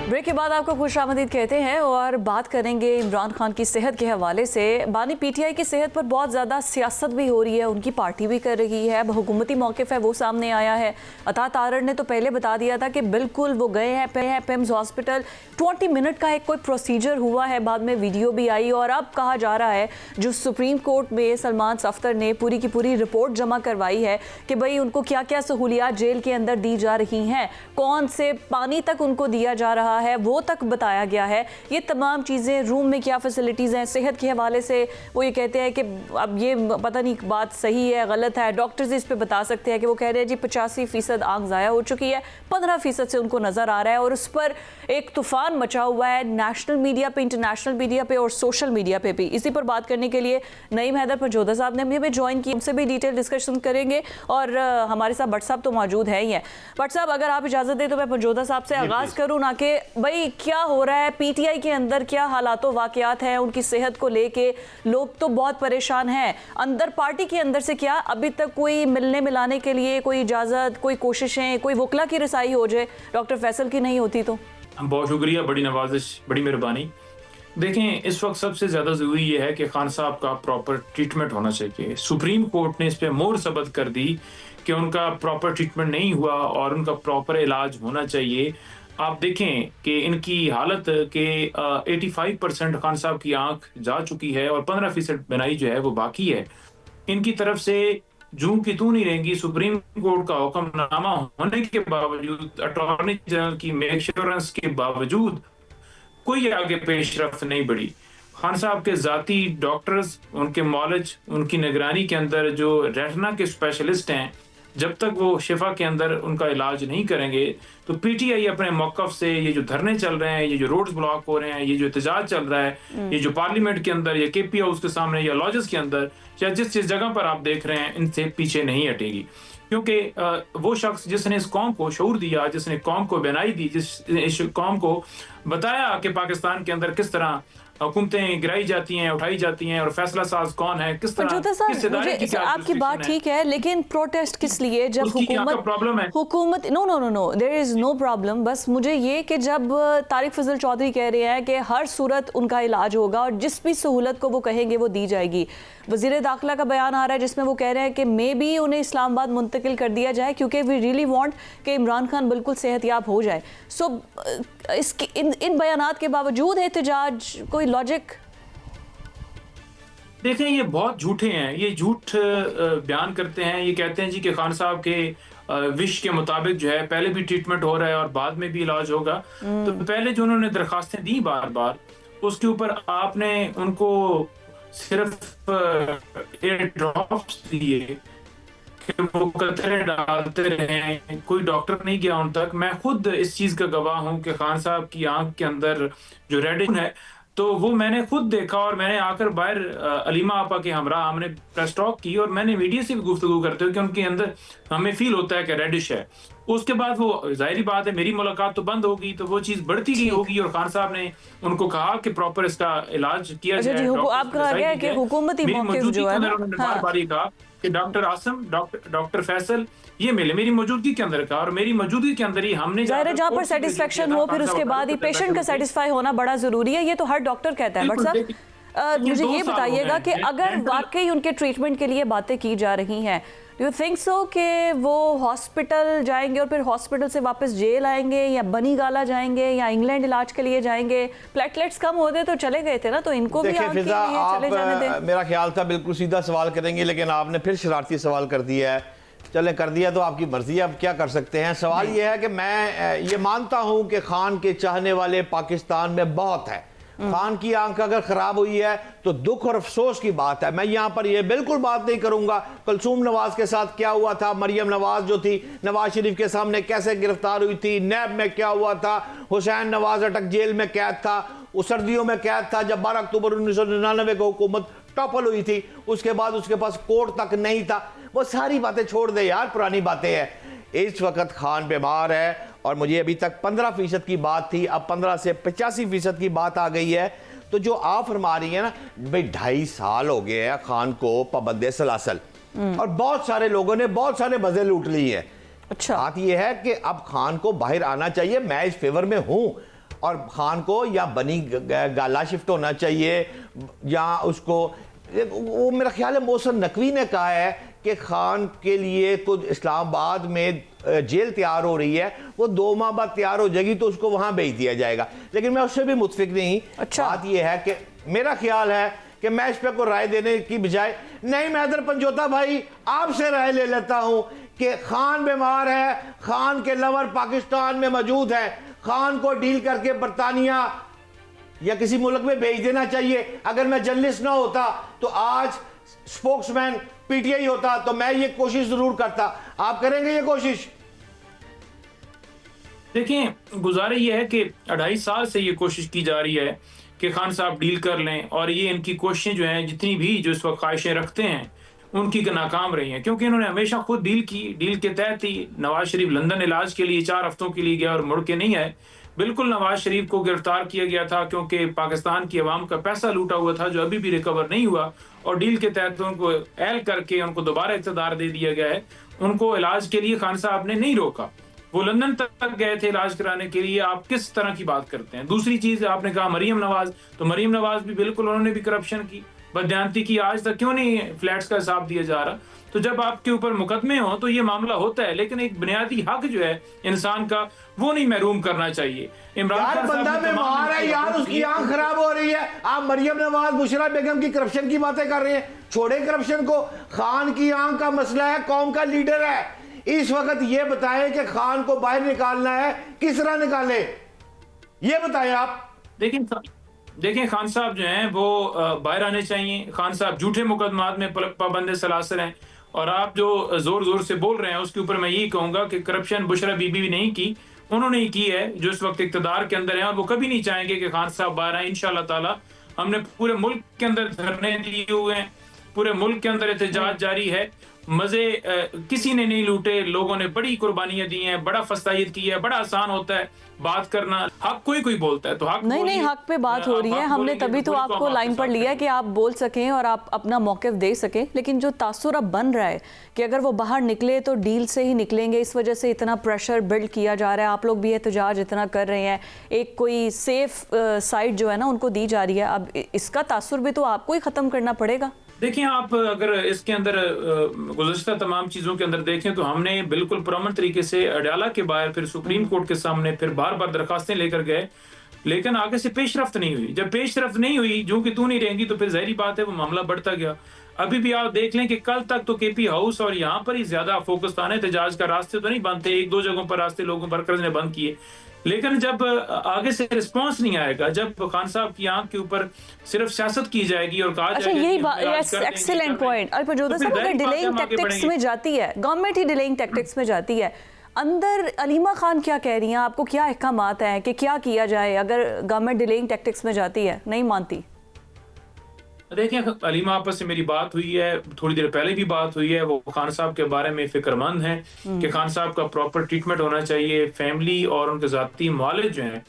ब्रेक के बाद आपको खुशामदीद कहते हैं और बात करेंगे इमरान खान की सेहत के हवाले से। बानी पीटीआई की सेहत पर बहुत ज़्यादा सियासत भी हो रही है, उनकी पार्टी भी कर रही है, हुकूमती मौक़िफ़ है वो सामने आया है। अता तारड़ ने तो पहले बता दिया था कि बिल्कुल वो गए हैं पिम्स हॉस्पिटल, 20 मिनट का एक कोई प्रोसीजर हुआ है, बाद में वीडियो भी आई और अब कहा जा रहा है जो सुप्रीम कोर्ट में सलमान सफ्तर ने पूरी की पूरी रिपोर्ट जमा करवाई है कि भाई उनको क्या क्या सहूलियात जेल के अंदर दी जा रही हैं, कौन से पानी तक उनको दिया जा रहा है वो तक बताया गया है। ये तमाम चीज़ें, रूम में क्या फैसिलिटीज़ हैं, सेहत के हवाले से वो ये कहते हैं कि अब ये पता नहीं बात सही है गलत है, डॉक्टर्स इस पे बता सकते हैं कि वो कह रहे हैं जी 85% आंख ज़ाया हो चुकी है, 15% से उनको नज़र आ रहा है और उस पर एक तूफ़ान मचा हुआ है नेशनल मीडिया पे, इंटरनेशनल मीडिया पे और सोशल मीडिया पे भी। इसी पर बात करने के लिए नईम हैदर पंजोदा साहब ने भी ज्वाइन की, उनसे भी डिटेल डिस्कशन करेंगे और हमारे साथ भट्ट साहब तो मौजूद है ही हैं। भट्ट साहब अगर आप इजाज़त दें तो मैं पंजोदा साहब से आगाज़ करूँ ना कि भाई क्या हो रहा है पीटीआई के अंदर, क्या हालात वाक़यात हैं उनकी सेहत को लेके, लोग तो बहुत परेशान हैं। अंदर पार्टी के अंदर से क्या अभी तक कोई मिलने मिलाने के लिए कोई इजाज़त, कोई कोशिशें, कोई वकला की रसाई हो जाए, डॉक्टर फैसल की नहीं होती तो? बहुत शुक्रिया, बड़ी नवाजिश, बड़ी मेहरबानी। देखें इस वक्त सबसे ज़्यादा ज़रूरी ये है कि खान साहब का प्रॉपर ट्रीटमेंट होना चाहिए। सुप्रीम कोर्ट ने इस पर मोहर सबत कर दी कि उनका प्रॉपर ट्रीटमेंट नहीं हुआ और उनका प्रॉपर इलाज होना चाहिए। आप देखें कि इनकी हालत के 85% खान साहब की आंख जा चुकी है और 15% बनाई जो है वो बाकी है। इनकी तरफ से जूं की तू नहीं रहेंगी। सुप्रीम कोर्ट का हुक्मनामा होने के बावजूद, अटॉर्नी जनरल की मेश्योरेंस के बावजूद कोई आगे पेशरफ्त नहीं बढ़ी। खान साहब के जाती डॉक्टर्स, उनके मॉलेज, उनकी निगरानी के अंदर जो रेटिना के स्पेशलिस्ट हैं, जब तक वो शिफा के अंदर उनका इलाज नहीं करेंगे तो पीटीआई अपने मौक़िफ़ से, ये जो धरने चल रहे हैं, ये जो रोड्स ब्लॉक हो रहे हैं, ये जो एहतजाज चल रहा है, ये जो पार्लियामेंट के अंदर या केपी हाउस के सामने या लॉजेस के अंदर या जिस जगह पर आप देख रहे हैं, इनसे पीछे नहीं हटेगी। क्योंकि वो शख्स जिसने इस कौम को शऊर दिया, जिसने कौम को बनाई दी, इस कौम को बताया कि पाकिस्तान के अंदर किस तरह हुकूमतें गिराई जाती हैं, उठाई जाती हैं और फैसला साज कौन है, किस तरह मुझे आपकी बात ठीक है, लेकिन प्रोटेस्ट किस लिए जब हुकूमत no there is no problem. बस मुझे ये कि जब तारिक फजल चौधरी कह रहे हैं कि हर सूरत उनका इलाज होगा और जिस भी सहूलत को वो कहेंगे वो दी जाएगी। वजीर दाखिला का बयान आ रहा है जिसमें वो कह रहे हैं कि मे बी उन्हें इस्लामाबाद मुंतकिल कर दिया जाए क्योंकि वी रियली वांट कि इमरान खान बिल्कुल सेहतयाब हो जाए। सो इसके इन बयानात के बावजूद एहतजाज, कोई लॉजिक? देखें ये बहुत झूठे हैं, ये झूठ बयान करते हैं। ये कहते हैं जी कि खान साहब के विश के मुताबिक जो है पहले भी ट्रीटमेंट हो रहा है और बाद में भी इलाज होगा। तो पहले जो उन्होंने दरखास्तें दी बार बार, उसके ऊपर आपने उनको सिर्फ एयर ड्रॉप्स दिए कि वो कतरे डालते रहे, कोई डॉक्टर नहीं गया उन तक। मैं खुद इस चीज़ का गवाह हूँ कि खान साहब की आंख के अंदर जो रेडिश है तो वो मैंने खुद देखा और मैंने आकर बाहर अलीमा आपा के हमरा हमने प्रेस टॉक की और मैंने मीडिया से भी गुफ्तगू करते हुए कि उनके अंदर हमें फील होता है कि रेडिश है। उसके बाद वो जाहिर बात है मेरी मुलाकात तो बंद होगी तो वो चीज़ बढ़ती गई होगी और खान साहब ने उनको कहा कि प्रॉपर इसका इलाज किया जाए। आप कहा गया कि हुकूमती मौक़िफ़ जो है बार बार कहा कि डॉक्टर आसम, डॉक्टर फैसल ये मिले मेरी मौजूदगी के अंदर का और मेरी मौजूदगी के अंदर ही हमने जहाँ पर सेटिस्फेक्शन हो फिर उसके बाद ही पेशेंट का सेटिस्फाई होना बड़ा जरूरी है। ये तो हर डॉक्टर कहता है। बट साहब मुझे ये बताइएगा कि अगर वाकई उनके ट्रीटमेंट के लिए बातें की जा रही हैं, डू यू थिंक सो कि वो हॉस्पिटल जाएंगे और फिर हॉस्पिटल से वापस जेल आएंगे या बनी गाला जाएंगे या इंग्लैंड इलाज के लिए जाएंगे? प्लेटलेट्स कम होते तो चले गए थे ना, तो इनको भी चले जाने दें। मेरा ख्याल था बिल्कुल सीधा सवाल करेंगे लेकिन आपने फिर शरारती सवाल कर दिया है। चलें कर दिया तो आपकी मर्जी है, अब क्या कर सकते हैं। सवाल ये है कि मैं ये मानता हूं कि खान के चाहने वाले पाकिस्तान में बहुत है। खान की आंख अगर खराब हुई है तो दुख और अफसोस की बात है। मैं यहां पर ये बिल्कुल बात नहीं करूंगा कुलसूम नवाज के साथ क्या हुआ था, मरियम नवाज जो थी नवाज शरीफ के सामने कैसे गिरफ्तार हुई थी, नैब में क्या हुआ था, हुसैन नवाज अटक जेल में कैद था, उस सर्दियों में कैद था जब 12 अक्टूबर 1999 को हुकूमत टॉपल हुई थी, उसके बाद उसके पास कोर्ट तक नहीं था। वो सारी बातें छोड़ दे यार, पुरानी बातें हैं। इस वक्त खान बीमार है और मुझे अभी तक 15% की बात थी, अब 15 से 85% की बात आ गई है। तो जो आप फरमा रही है ना भाई, 2.5 साल हो गए हैं खान को पाबंदे सलासल और बहुत सारे लोगों ने बहुत सारे मजे लूट ली है। अच्छा, बात यह है कि अब खान को बाहर आना चाहिए, मैं इस फेवर में हूं। और खान को या बनी गाला शिफ्ट होना चाहिए या उसको, वो मेरा ख्याल है मोहसिन नकवी ने कहा है कि खान के लिए तो इस्लामाबाद में जेल तैयार हो रही है, वो 2 माह बाद तैयार हो जाएगी तो उसको वहां भेज दिया जाएगा। लेकिन मैं उससे भी मुतफिक नहीं। अच्छा। बात यह है कि मेरा ख्याल है कि मैं इस पर कोई राय देने की बजाय, नहीं मैं इधर पंजोता भाई आपसे राय ले लेता हूं कि खान बीमार है, खान के लवर पाकिस्तान में मौजूद है, खान को डील करके बरतानिया या किसी मुल्क में भेज देना चाहिए। अगर मैं जर्नलिस्ट ना होता तो आज स्पोक्समैन पीटीआई होता तो मैं ये कोशिश जरूर करता। आप करेंगे ये कोशिश? देखें, गुजारे ये है कि 2.5 साल से ये कोशिश की जा रही है कि खान साहब डील कर लें, और ये इनकी कोशिशें जो हैं, जितनी भी जो इस वक्त ख्वाहिशें रखते हैं उनकी नाकाम रही हैं, क्योंकि इन्होंने हमेशा खुद डील की। डील के तहत ही नवाज शरीफ लंदन इलाज के लिए 4 हफ्तों के लिए गया और मुड़ के नहीं आए। बिल्कुल नवाज शरीफ को गिरफ्तार किया गया था क्योंकि पाकिस्तान की अवाम का पैसा लूटा हुआ था जो अभी भी रिकवर नहीं हुआ, और डील के तहत उनको एल करके उनको दोबारा इक़्तिदार दे दिया गया है। उनको इलाज के लिए खान साहब ने नहीं रोका, वो लंदन तक गए थे इलाज कराने के लिए। आप किस तरह की बात करते हैं? दूसरी चीज, आपने कहा मरियम नवाज, तो मरियम नवाज भी बिल्कुल, उन्होंने भी करप्शन की, बदयांती की। आज तक क्यों नहीं फ्लैट्स का हिसाब दिया जा रहा? तो जब आपके ऊपर मुकदमे हो तो ये मामला होता है, लेकिन एक बुनियादी हक जो है इंसान का, वो नहीं महरूम करना चाहिए। यार बंदा बीमार है यार, उसकी आंख खराब हो रही है, आप मरियम नवाज बुशरा बेगम की करप्शन की बातें कर रहे हैं। छोड़े करप्शन को, खान की आंख का मसला है, कौम का लीडर है। इस वक्त ये बताएं कि खान को बाहर निकालना है, किस तरह निकाले, ये बताएं आप। देखें, खान साहब जो हैं वो बाहर आने चाहिए। खान साहब झूठे मुकदमात में पाबंदे सलासल हैं, और आप जो जोर जोर से बोल रहे हैं उसके ऊपर मैं यही कहूंगा कि करप्शन बुशरा बीबी भी नहीं की, उन्होंने ही की है जो इस वक्त इक़्तिदार के अंदर है, और वो कभी नहीं चाहेंगे कि खान साहब बाहर आए। इंशाअल्लाह ताला हमने पूरे मुल्क के अंदर धरने दिए हुए हैं, पूरे मुल्क के अंदर एहतजाज जारी है। मजे किसी ने नहीं लूटे, लोगों ने बड़ी कुर्बानियां दी हैं, बड़ा फस्तायद की है। बड़ा आसान होता है बात करना, हक कोई बोलता है तो हक नहीं, हक पे बात हो रही है। हमने तभी तो आपको लाइन पर लिया कि आप बोल सकें और आप अपना मौक़िफ़ दे सकें। लेकिन जो तासुर अब बन रहा है कि अगर वो बाहर निकले तो डील से ही निकलेंगे, इस वजह से इतना प्रेशर बिल्ड किया जा रहा है। आप लोग भी एहतजाज इतना कर रहे हैं, एक कोई सेफ साइड जो है ना उनको दी जा रही है। अब इसका तासुर भी तो आपको ही ख़त्म करना पड़ेगा। देखिए, आप अगर इसके अंदर गुज़श्ता तमाम चीज़ों के अंदर देखें तो हमने बिल्कुल पुरअमन तरीके से अडयाला के बाहर, फिर सुप्रीम कोर्ट के सामने, फिर बार बार दरखास्तें लेकर गए, लेकिन आगे से पेशरफ्त नहीं हुई। जब पेशरफ्त नहीं हुई, जो कि तू नहीं रहेंगी, तो फिर ज़ाहिरी बात है वो मामला बढ़ता गया। अभी भी आप देख लें कि कल तक तो केपी हाउस और यहाँ पर ही ज्यादा फोकस था। एहतजाज का रास्ते तो नहीं बंद थे, 1-2 जगहों पर रास्ते लोगों वर्कर्स ने बंद किए, लेकिन जब आगे से रिस्पांस नहीं आएगा, जब खान साहब की आंख के ऊपर सिर्फ सियासत की जाएगी और कहा जाएगा, यही एक्सीलेंट पॉइंट। अल्पजोदा साहब, अगर डिलेइंग टैक्टिक्स में जाती है गवर्नमेंट, ही डिलेइंग टैक्टिक्स में जाती है, अंदर अलीमा खान क्या कह रही हैं? आपको क्या अहकामात हैं कि क्या किया जाए अगर गवर्नमेंट डिलेइंग टैक्टिक्स में जाती है, नहीं मानती? देखिए, अलीमा आपस से मेरी बात हुई है, थोड़ी देर पहले भी बात हुई है। वो खान साहब के बारे में फिक्रमंद हैं कि खान साहब का प्रॉपर ट्रीटमेंट होना चाहिए। फैमिली और उनके ज़ाती मालिक जो हैं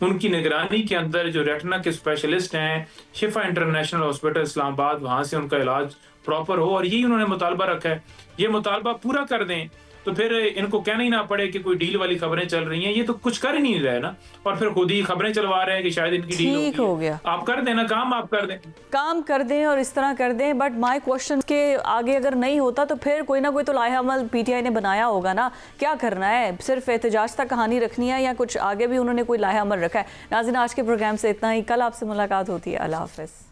उनकी निगरानी के अंदर जो रेटिना के स्पेशलिस्ट हैं, शिफा इंटरनेशनल हॉस्पिटल इस्लामाबाद, वहाँ से उनका इलाज प्रॉपर हो, और यही उन्होंने मुतालबा रखा है। ये मुतालबा पूरा कर दें तो फिर इनको कहना ही ना पड़े कि कोई डील वाली खबरें चल रही हैं। ये तो कुछ कर ही नहीं रहे ना, और फिर खुद ही खबरें चलवा रहे हैं कि शायद इनकी डील हो गया। आप कर देना काम, आप कर दें, काम कर दें और इस तरह कर दें। बट माय क्वेश्चन के आगे अगर नहीं होता तो फिर कोई ना कोई तो लाहे अमल पीटीआई ने बनाया होगा ना। क्या करना है, सिर्फ एहतजाज तक कहानी रखनी है या कुछ आगे भी उन्होंने कोई लाहे अमल रखा है? नाज़रीन, आज के प्रोग्राम से इतना ही। कल आपसे मुलाकात होती है। अल्लाह हाफ़िज़।